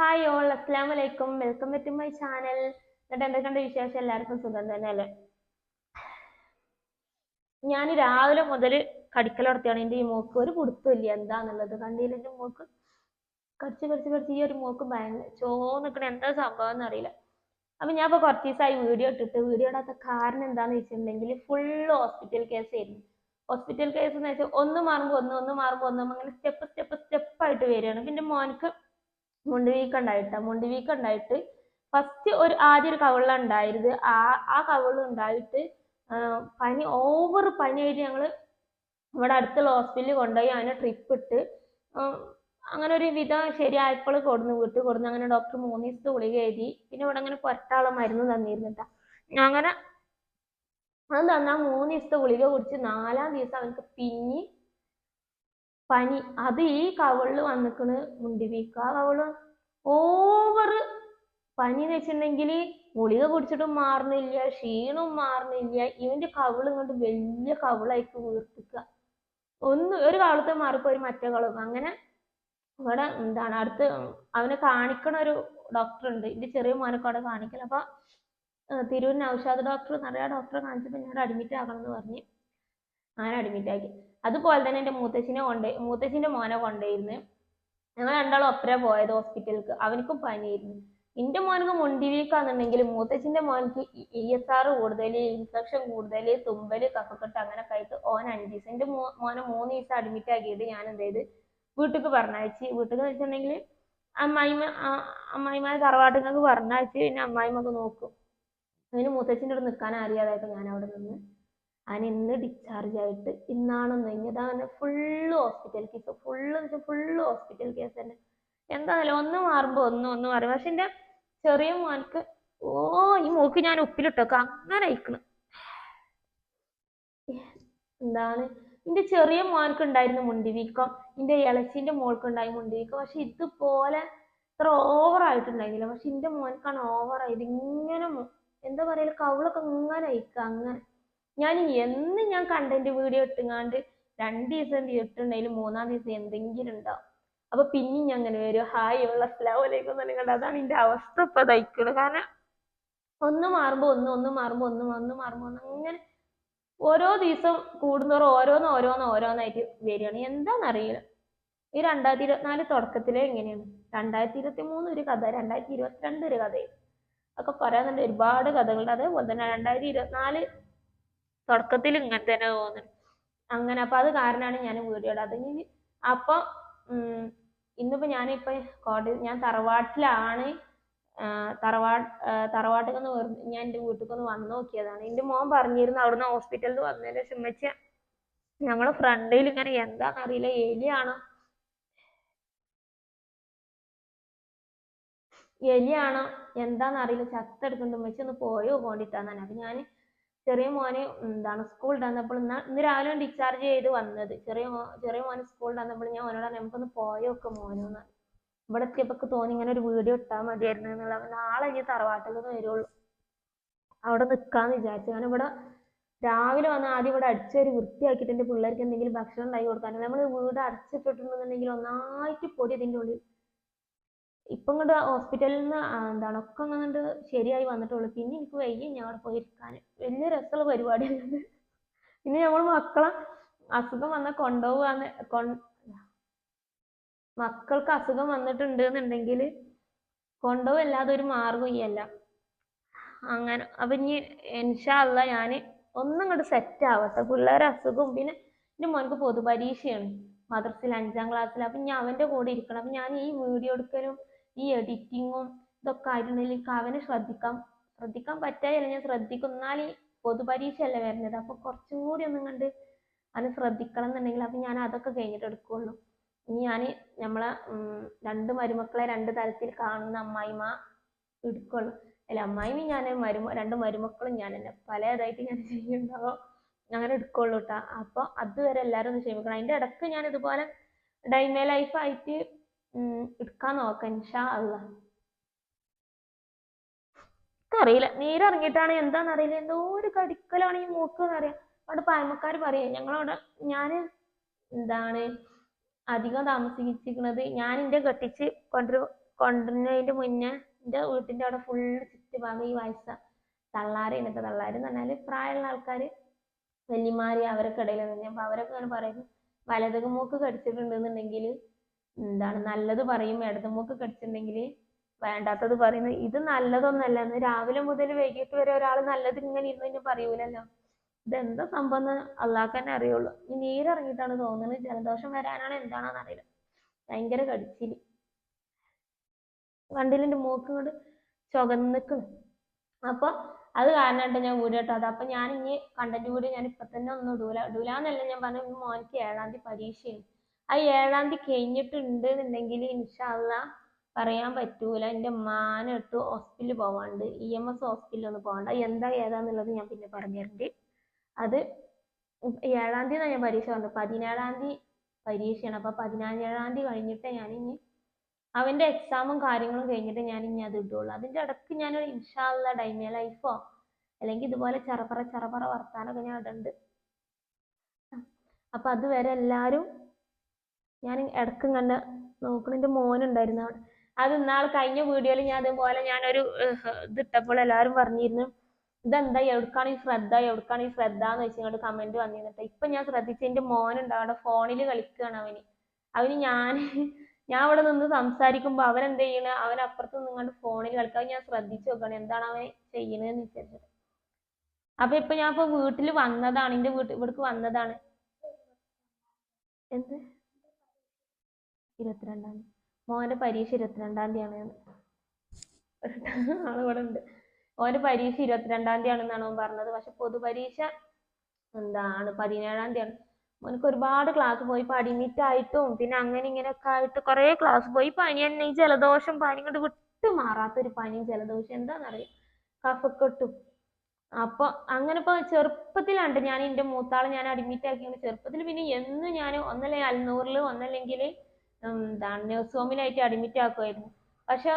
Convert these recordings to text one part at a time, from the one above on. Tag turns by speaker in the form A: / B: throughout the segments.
A: Hi all, അസ്സലാമു അലൈക്കും. Welcome back to my channel. എന്നിട്ട് എന്തൊക്കെയുണ്ട് വിശേഷം? എല്ലാവർക്കും സുഖം തന്നെ അല്ലേ? ഞാൻ രാവിലെ മുതൽ കടിക്കൽ നടത്തിയാണ്. എൻ്റെ ഈ മോക്ക് ഒരു പിടുത്തമില്ല എന്താന്നുള്ളത്. കണ്ടില്ല എൻ്റെ മോക്ക് കടിച്ച് കടിച്ച് കടിച്ച് ഈ ഒരു മോക്ക് ഭയങ്കര ചോന്നിക്കണ എന്താ സംഭവം എന്നറിയില്ല. അപ്പൊ ഞാൻ ഇപ്പൊ കുറച്ച് ദിവസമായി വീഡിയോ ഇടാത്ത കാരണം എന്താന്ന് വെച്ചിട്ടുണ്ടെങ്കിൽ ഫുള്ള് ഹോസ്പിറ്റൽ കേസ് ആയിരുന്നു. ഹോസ്പിറ്റൽ കേസ് എന്ന് വെച്ചാൽ ഒന്ന് മാറുമ്പോൾ ഒന്ന് മാറുമ്പോൾ ഒന്ന് അങ്ങനെ സ്റ്റെപ്പായിട്ട് വരികയാണ്. പിന്നെ മോനക്ക് മുണ്ട് വീക്കം ഉണ്ടായിട്ട് ഫസ്റ്റ് ആദ്യം ഒരു കവിളിലാണ് ഉണ്ടായത്. ആ കവിള് ഉണ്ടായിട്ട് പനി ഓവർ പനിയായിട്ട് ഞങ്ങൾ ഇവിടെ അടുത്തുള്ള ഹോസ്പിറ്റലിൽ കൊണ്ടുപോയി അവനെ ട്രിപ്പ് ഇട്ട് അങ്ങനെ ഒരു വിധം ശരിയായപ്പോൾ വീട്ടിൽ കൊടുന്ന് അങ്ങനെ ഡോക്ടർ 3 ദിവസത്തെ ഗുളിക എഴുതി. പിന്നെ ഇവിടെ അങ്ങനെ പുരട്ടാനുള്ള മരുന്ന് തന്നിരുന്നിട്ടാ. അങ്ങനെ അത് തന്നാ 3 ദിവസത്തെ ഗുളിക കുടിച്ച് 4-ാം ദിവസം അവനക്ക് പിന്നെ പനി. അത് ഈ കവിളിൽ വന്നിക്കണ് മുണ്ടി വീക്കം. ആ കവിള് ഓവർ പനി എന്ന് വെച്ചിട്ടുണ്ടെങ്കിൽ ഗുളിക കുടിച്ചിട്ടും മാറുന്നില്ല, ക്ഷീണവും മാറുന്നില്ല. ഇവന്റെ കവിള് ഇങ്ങോട്ട് വലിയ കവിളായിട്ട് വീർത്തിക്കുക. ഒരു കവിളത്തെ മാറിപ്പോ ഒരു മറ്റേ കവിളും. അങ്ങനെ ഇവിടെ അടുത്ത് അവനെ കാണിക്കണ ഒരു ഡോക്ടർ ഉണ്ട്. എന്റെ ചെറിയ മോനൊക്കെ അവിടെ കാണിക്കല. അപ്പൊ തിരൂർ നൗഷാദ് ഡോക്ടർ നിറയെ ഡോക്ടറെ കാണിച്ചപ്പോൾ ഞാൻ അഡ്മിറ്റ് ആക്കണം എന്ന് പറഞ്ഞ് അങ്ങനെ അഡ്മിറ്റ് ആക്കി. അതുപോലെ തന്നെ എൻ്റെ മൂത്തച്ഛൻ്റെ മോനെ കൊണ്ടുപോയിരുന്നു. ഞങ്ങൾ രണ്ടാളും ഒപ്പര പോയത് ഹോസ്പിറ്റലിലേക്ക്. അവനക്കും പനിയായിരുന്നു. എൻ്റെ മോനക്ക് മുണ്ടി വീക്കാന്നുണ്ടെങ്കിൽ മൂത്തച്ഛൻ്റെ മോനക്ക് ESR കൂടുതൽ, ഇൻഫെക്ഷൻ കൂടുതൽ, തുമ്പല്, കഫക്കെട്ട് അങ്ങനെ ആയിട്ട് ഓൻ 5 ദിവസം. എൻ്റെ മോനെ 3 ദിവസം അഡ്മിറ്റ് ആക്കിയിട്ട് ഞാൻ എന്ത് ചെയ്ത് വീട്ടിലേക്ക് പറഞ്ഞയച്ച്. വീട്ടിൽ എന്ന് വെച്ചിട്ടുണ്ടെങ്കിൽ അമ്മായിമാരെ തറവാട്ടിലേക്ക് പറഞ്ഞയച്ച്. പിന്നെ അമ്മായിമ്മക്ക് നോക്കും. അതിന് മൂത്തച്ഛൻ്റെ അടുത്ത് നിൽക്കാൻ അറിയാതായിട്ട് ഞാൻ അവിടെ നിന്ന് അവൻ ഇന്ന് ഡിസ്ചാർജ് ആയിട്ട് ഇന്നാണെന്ന് കഴിഞ്ഞതാണ്. Full hospital case, full hospital case തന്നെ. എന്താണല്ലോ ഒന്ന് മാറുമ്പോൾ ഒന്ന് മാറും. പക്ഷെ എൻ്റെ ചെറിയ മോനക്ക് ഈ മൂക്ക് ഞാൻ ഉപ്പിലിട്ടൊക്കെ അങ്ങനെ അയക്കണം. എൻ്റെ ചെറിയ മോനക്ക് ഉണ്ടായിരുന്നു മുണ്ടി വീക്കം, എൻ്റെ ഇളച്ചിൻ്റെ മോൾക്ക് ഉണ്ടായി മുണ്ടി വീക്കം. പക്ഷെ ഇതുപോലെ ഇത്ര ഓവർ ആയിട്ടുണ്ടായിരുന്നില്ല. പക്ഷെ എൻ്റെ മോനക്കാണ് ഓവറായത്. ഇങ്ങനെ എന്താ പറയല, കവിളൊക്കെ ഇങ്ങനെ അയക്കുക. അങ്ങനെ ഞാൻ കണ്ടന്റ് വീഡിയോ ഇട്ടുങ്ങാണ്ട് 2 ദിവസം ഇട്ടുണ്ടെങ്കിലും 3-ാം ദിവസം എന്തെങ്കിലും ഉണ്ടാവും. അപ്പൊ പിന്നെ ഞാൻ അങ്ങനെ വരും, ഹായ് അസ്സലാമു അലൈക്കും കണ്ട്. അതാണ് എൻ്റെ അവസ്ഥ ഇപ്പൊ തയ്ക്കുന്നത്. കാരണം ഒന്ന് മാറുമ്പോ ഒന്ന് മാറുമ്പോ അങ്ങനെ ഓരോ ദിവസം കൂടുന്നോറും ഓരോന്നായിട്ട് വരികയാണ്. എന്താണെന്നറിയില്ല. ഈ 2024 തുടക്കത്തിലേ ഇങ്ങനെയാണ്. 2023 ഒരു കഥ, 2022 ഒരു കഥയും ഒക്കെ പറയാനുണ്ട്. ഒരുപാട് കഥകളുണ്ട്. അതേപോലെ തന്നെ 2024 തുടക്കത്തിൽ ഇങ്ങനെ തന്നെ തോന്നുന്നു. അങ്ങനെ അപ്പൊ അത് കാരണമാണ് ഞാൻ വീഡിയോ ഇടാത്തത്. അപ്പൊ ഇന്നിപ്പോ ഞാൻ തറവാട്ടിലാണ്. തറവാട്ടിൽ ഞാൻ എൻ്റെ വീട്ടിൽ വന്ന് നോക്കിയതാണ്. എൻ്റെ മോൻ പറഞ്ഞിരുന്നു അവിടുന്ന് ഹോസ്പിറ്റലിൽ വന്നതിന് ശേഷം ഉമ്മച്ചി ഞങ്ങളെ ഫ്രണ്ടിൽ ഇങ്ങനെ എന്താണെന്നറിയില്ല എലിയാണോ എന്താണെന്നറിയില്ല ചത്തെടുക്കുന്നുണ്ട്. ഉമ്മച്ചി ഒന്ന് പോയോ പോണ്ടിട്ടാന്നാണ്. അപ്പൊ ഞാൻ ചെറിയ മോനെ സ്കൂളിൽ വന്നപ്പോൾ ഇന്ന് രാവിലെ ഡിസ്ചാർജ് ചെയ്ത് വന്നത്. ചെറിയ മോനെ സ്കൂളിൽ വന്നപ്പോൾ ഞാൻ അവനോട് നമുക്കൊന്ന് പോയൊക്കെ മോനോന്ന്. ഇവിടെ എത്തിയപ്പോൾ തോന്നി ഇങ്ങനെ ഒരു വീഡിയോ ഇട്ടാൽ മതിയായിരുന്നു എന്നുള്ളത്. നാളെ ഇനി തറവാട്ടിൽ നിന്ന് വരുള്ളൂ. അവിടെ നിൽക്കാന്ന് വിചാരിച്ചു. കാരണം ഇവിടെ രാവിലെ വന്ന് ആദ്യം ഇവിടെ അടിച്ചൊരു വൃത്തിയാക്കിയിട്ട് എൻ്റെ പിള്ളേർക്ക് എന്തെങ്കിലും ഭക്ഷണം ഉണ്ടാക്കി കൊടുക്കാൻ. നമ്മൾ വീട് അടച്ചിട്ടിട്ടുണ്ടെന്നുണ്ടെങ്കിൽ ഒന്നായിട്ട് പൊടി ഇതിൻ്റെ ഉള്ളിൽ. ഇപ്പൊ ഇങ്ങോട്ട് ഹോസ്പിറ്റലിൽ നിന്ന് ഒക്കെ അങ്ങോട്ട് ശരിയായി വന്നിട്ടുള്ളൂ. പിന്നെ എനിക്ക് വയ്യ ഞാൻ അവിടെ പോയിരിക്കാൻ. വലിയ രസമുള്ള പരിപാടിയാണ്. പിന്നെ നമ്മൾ മക്കളെ അസുഖം വന്നാൽ മക്കൾക്ക് അസുഖം വന്നിട്ടുണ്ട് എന്നുണ്ടെങ്കിൽ കൊണ്ടുപോകല്ലാതെ ഒരു മാർഗമില്ല. അങ്ങനെ അപ്പൊ ഇനി ഇൻഷാ അല്ലാഹ് ഞാൻ ഒന്നും ഇങ്ങോട്ട് സെറ്റ് ആവട്ടെ. പിള്ളേരെ അസുഖവും പിന്നെ എൻ്റെ മോനക്ക് പൊതുപരീക്ഷയാണ് മദ്രസയിൽ 5-ാം ക്ലാസ്സിൽ. അപ്പൊ ഞാൻ അവന്റെ കൂടെ ഇരിക്കണം. അപ്പൊ ഞാൻ ഈ വീഡിയോ എടുക്കലും ഈ എഡിറ്റിങ്ങും ഇതൊക്കെ ആയിട്ടുണ്ടെങ്കിൽ അവനെ ശ്രദ്ധിക്കാൻ പറ്റാതില്ല. ഞാൻ ശ്രദ്ധിക്കും. എന്നാൽ ഈ പൊതുപരീക്ഷയല്ലേ വരുന്നത്. അപ്പൊ കുറച്ചും കൂടി ഒന്നും കണ്ട് അവനെ ശ്രദ്ധിക്കണം എന്നുണ്ടെങ്കിൽ അപ്പൊ ഞാൻ അതൊക്കെ കഴിഞ്ഞിട്ട് എടുക്കുള്ളൂ. ഇനി ഞാൻ നമ്മളെ 2 മരുമക്കളെ 2 തരത്തിൽ കാണുന്ന അമ്മായിമ്മ എടുക്കുള്ളൂ. അല്ല, അമ്മായിമ്മ ഞാൻ 2 മരുമക്കളും ഞാൻ തന്നെ പലതായിട്ട് ഞാൻ ചെയ്യുന്നുണ്ടാവും. അങ്ങനെ എടുക്കുള്ളൂ കേട്ടാ. അപ്പൊ അതുവരെ എല്ലാവരും ഒന്ന് ക്ഷമിക്കണം. അതിന്റെ ഇടക്ക് ഞാൻ ഇതുപോലെ ഡൈമേ ലൈഫ് ആയിട്ട് എടുക്കാൻ നോക്കാം ഇൻഷാ അല്ലാഹ്. അറിയില്ല, നീരിറങ്ങിയിട്ടാണ് എന്താണെന്നറിയില്ല. എന്തോ ഒരു കടിക്കലാണ് ഈ മൂക്ക് എന്നറിയാം. അവിടെ പായമക്കാർ പറയും ഞങ്ങളവിടെ ഞാൻ അധികം താമസിച്ചിരിക്കുന്നത് ഞാൻ എൻ്റെ കെട്ടിച്ച് കൊണ്ടുവരുന്നതിന്റെ മുന്നേ എൻ്റെ വീട്ടിന്റെ അവിടെ ഫുള്ള് ചുറ്റുഭാഗം ഈ തള്ളാര് എന്നിട്ട് തള്ളാര് എന്ന് പറഞ്ഞാല് പ്രായമുള്ള ആൾക്കാര് വല്യമാര് അവരൊക്കെ ഇടയിൽ നിന്ന് അപ്പൊ അവരൊക്കെ അങ്ങനെ പറയുന്നു വലതുമൂക്ക് കടിച്ചിട്ടുണ്ടെന്നുണ്ടെങ്കിൽ എന്താണ് നല്ലത് പറയും ഇടതുമൂക്ക് കടിച്ചിട്ടുണ്ടെങ്കിൽ വേണ്ടാത്തത് പറയുന്നു. ഇത് നല്ലതൊന്നല്ല. എന്ന് രാവിലെ മുതൽ വൈകിട്ട് വരെ ഒരാൾ നല്ലത് ഇങ്ങനെ ഇരുന്ന് കഴിഞ്ഞാൽ പറയൂലല്ലോ. ഇതെന്താ സംഭവം എന്ന് അള്ളാഹ്ക്ക് തന്നെ അറിയുള്ളൂ. ഈ നീരിറങ്ങിയിട്ടാണ് തോന്നുന്നത്. ജലദോഷം വരാനാണ് എന്താണെന്ന് അറിയില്ല. ഭയങ്കര കടിച്ചില്. കണ്ടില്ല എൻ്റെ മൂക്ക് കൊണ്ട് ചുവന്നിക്കണ്. അപ്പൊ അത് കാരണമായിട്ട് ഞാൻ വീഡിയോ ഇട്ടത്. അപ്പൊ ഞാൻ ഇനി കണ്ടന്റ് വീഡിയോ ഞാൻ ഇപ്പൊ തന്നെ ഒന്നും ഇടൂലെന്നല്ല ഞാൻ പറഞ്ഞു. മോനിക്ക് 7-ാം തീയതി പരീക്ഷയാണ്. ആ 7-ാം തീയതി കഴിഞ്ഞിട്ടുണ്ട് എന്നുണ്ടെങ്കിൽ ഇൻഷാ അള്ളാ പറയാൻ പറ്റൂല. എൻ്റെ ഉമ്മാനെ ഇട്ട് ഹോസ്പിറ്റലിൽ പോവാണ്ട് EMS ഹോസ്പിറ്റലിൽ ഒന്ന് പോകണ്ട. എന്താ ഏതാന്നുള്ളത് ഞാൻ പിന്നെ പറഞ്ഞുതരണ്ട്. അത് 7-ാം തീയതി ഞാൻ പരീക്ഷ പറഞ്ഞത്. 17-ാം തീയതി പരീക്ഷയാണ്. അപ്പൊ 17-ാം തീയതി കഴിഞ്ഞിട്ട് ഞാൻ ഇനി അവന്റെ എക്സാമും കാര്യങ്ങളും കഴിഞ്ഞിട്ട് ഞാൻ ഇനി അത് ഇടുള്ളൂ. അതിന്റെ ഇടയ്ക്ക് ഞാൻ ഇൻഷാ അള്ളാ ഡൈമ ലൈഫോ അല്ലെങ്കിൽ ഇതുപോലെ ചെറപറ വർത്താനൊക്കെ ഞാൻ ഇടുന്നുണ്ട്. അപ്പൊ അതുവരെ എല്ലാരും ഞാൻ ഇടയ്ക്ക് ഇങ്ങനെ നോക്കണം. എൻ്റെ മോനുണ്ടായിരുന്നു അവിടെ. അത് ഇന്നാൾ കഴിഞ്ഞ വീഡിയോയിൽ ഞാൻ അതേപോലെ ഞാനൊരു ഇത് ഇട്ടപ്പോൾ എല്ലാവരും പറഞ്ഞിരുന്നു ഇതെന്താ എവിടേക്കാണ് ഈ ശ്രദ്ധ എന്ന് വെച്ച് ഇങ്ങോട്ട് കമന്റ് വന്നിരുന്നിട്ട്. ഇപ്പൊ ഞാൻ ശ്രദ്ധിച്ച എൻ്റെ മോനുണ്ട് അവിടെ ഫോണിൽ കളിക്കുകയാണ്. അവന് ഞാൻ അവിടെ നിന്ന് സംസാരിക്കുമ്പോൾ അവൻ എന്ത് ചെയ്യണ അവൻ അപ്പുറത്ത് നിന്നുകൊണ്ട് ഫോണിൽ കളിക്കാൻ ഞാൻ ശ്രദ്ധിച്ചു നോക്കണം എന്താണ് അവൻ ചെയ്യണതെന്ന് വിചാരിച്ചത്. അപ്പൊ ഇപ്പൊ ഞാൻ ഇപ്പൊ വീട്ടിൽ വന്നതാണ്. എൻ്റെ ഇവിടേക്ക് വന്നതാണ്. എന്ത് 22-ാം തീയതി മോന്റെ പരീക്ഷ 22-ാം തീയതിയാണ്. ആളിവിടെ ഉണ്ട്. ഓന്റെ പരീക്ഷ 22-ാം തീയതി ആണെന്നാണ് അവൻ പറഞ്ഞത്. പക്ഷെ പൊതുപരീക്ഷ എന്താണ് 17-ാം തീയതിയാണ്. മോനക്ക് ഒരുപാട് ക്ലാസ് പോയി. ഇപ്പൊ അഡ്മിറ്റ് ആയിട്ടും പിന്നെ അങ്ങനെ ഇങ്ങനെയൊക്കെ ആയിട്ട് കുറെ ക്ലാസ് പോയി. പനി തന്നെ ഈ ജലദോഷം പനി കൊണ്ട് വിട്ടു മാറാത്തൊരു പനിയും ജലദോഷം എന്താണെന്നറിയാം. കഫക്കെട്ടും. അപ്പൊ അങ്ങനെ ഇപ്പൊ ചെറുപ്പത്തിലാണ് ഞാൻ എൻ്റെ മൂത്താളെ ഞാൻ അഡ്മിറ്റ് ആക്കിയത്. ചെറുപ്പത്തിൽ പിന്നെ എന്നും ഞാൻ ഒന്നല്ലെങ്കിൽ അൽനൂറിൽ ഒന്നല്ലെങ്കിൽ എന്താണ് നഴ്സ് ഹോമിലായിട്ട് അഡ്മിറ്റ് ആക്കുമായിരുന്നു. പക്ഷെ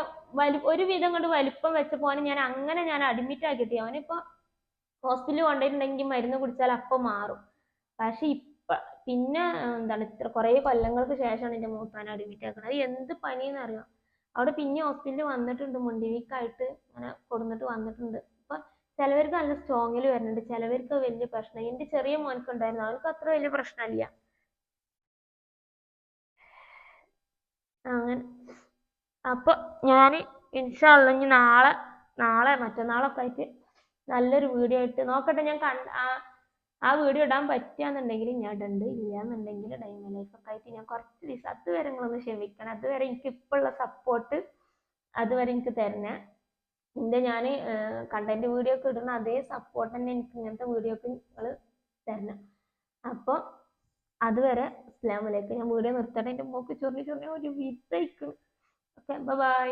A: ഒരുവിധം കൊണ്ട് വലിപ്പം വെച്ചപ്പോൾ ഞാൻ അഡ്മിറ്റ് ആക്കിയിട്ട് അവനിപ്പോ ഹോസ്പിറ്റലിൽ കൊണ്ടുപോയിട്ടുണ്ടെങ്കിൽ മരുന്ന് കുടിച്ചാൽ അപ്പം മാറും. പക്ഷെ പിന്നെ എന്താണ് ഇത്ര കുറെ കൊല്ലങ്ങൾക്ക് ശേഷമാണ് എൻ്റെ മൂത്താനെ അഡ്മിറ്റ് ആക്കുന്നത്. അത് എന്ത് പനിയെന്ന് അറിയാം. അവിടെ പിന്നെ ഹോസ്പിറ്റലിൽ വന്നിട്ടുണ്ട്. മുണ്ടിവീക്കായിട്ട് അങ്ങനെ കൊടുന്നിട്ട് വന്നിട്ടുണ്ട്. ഇപ്പൊ ചിലവർക്ക് നല്ല സ്ട്രോങ്ങിൽ വരുന്നുണ്ട്, ചിലവർക്ക് വലിയ പ്രശ്നം. എൻ്റെ ചെറിയ മോനക്ക് ഉണ്ടായിരുന്നു. അവർക്ക് അത്ര വലിയ പ്രശ്നമില്ല. അങ്ങനെ അപ്പൊ ഞാൻ ഇൻഷാ അള്ളാ ഇനി നാളെ മറ്റന്നാളൊക്കെ ആയിട്ട് നല്ലൊരു വീഡിയോ ആയിട്ട് നോക്കട്ടെ. ഞാൻ ആ വീഡിയോ ഇടാൻ പറ്റുകയാണെന്നുണ്ടെങ്കിൽ ഞാൻ ഇടുന്നുണ്ട്. ഇല്ലാന്നുണ്ടെങ്കിൽ ഡൈമ ലൈഫ് ഒക്കെ ആയിട്ട് ഞാൻ കുറച്ച് ദിവസം അതുവരെ നിങ്ങളൊന്ന് ക്ഷമിക്കണം. അതുവരെ എനിക്ക് ഇപ്പോഴുള്ള സപ്പോർട്ട് അതുവരെ എനിക്ക് തരണേ. ഞാൻ കണ്ടന്റ് വീഡിയോ ഒക്കെ ഇടുന്ന അതേ സപ്പോർട്ട് തന്നെ എനിക്ക് ഇങ്ങനത്തെ വീഡിയോക്ക് നിങ്ങൾ തരണം. അപ്പോൾ അതുവരെ അസ്സലാമു അലൈക്കും. ഞാൻ വീഡിയോ നിർത്തട്ടെ. എൻ്റെ മൂക്ക് ചൊറിഞ്ഞ് ഒരു വിധയിക്കണം. Okay, by.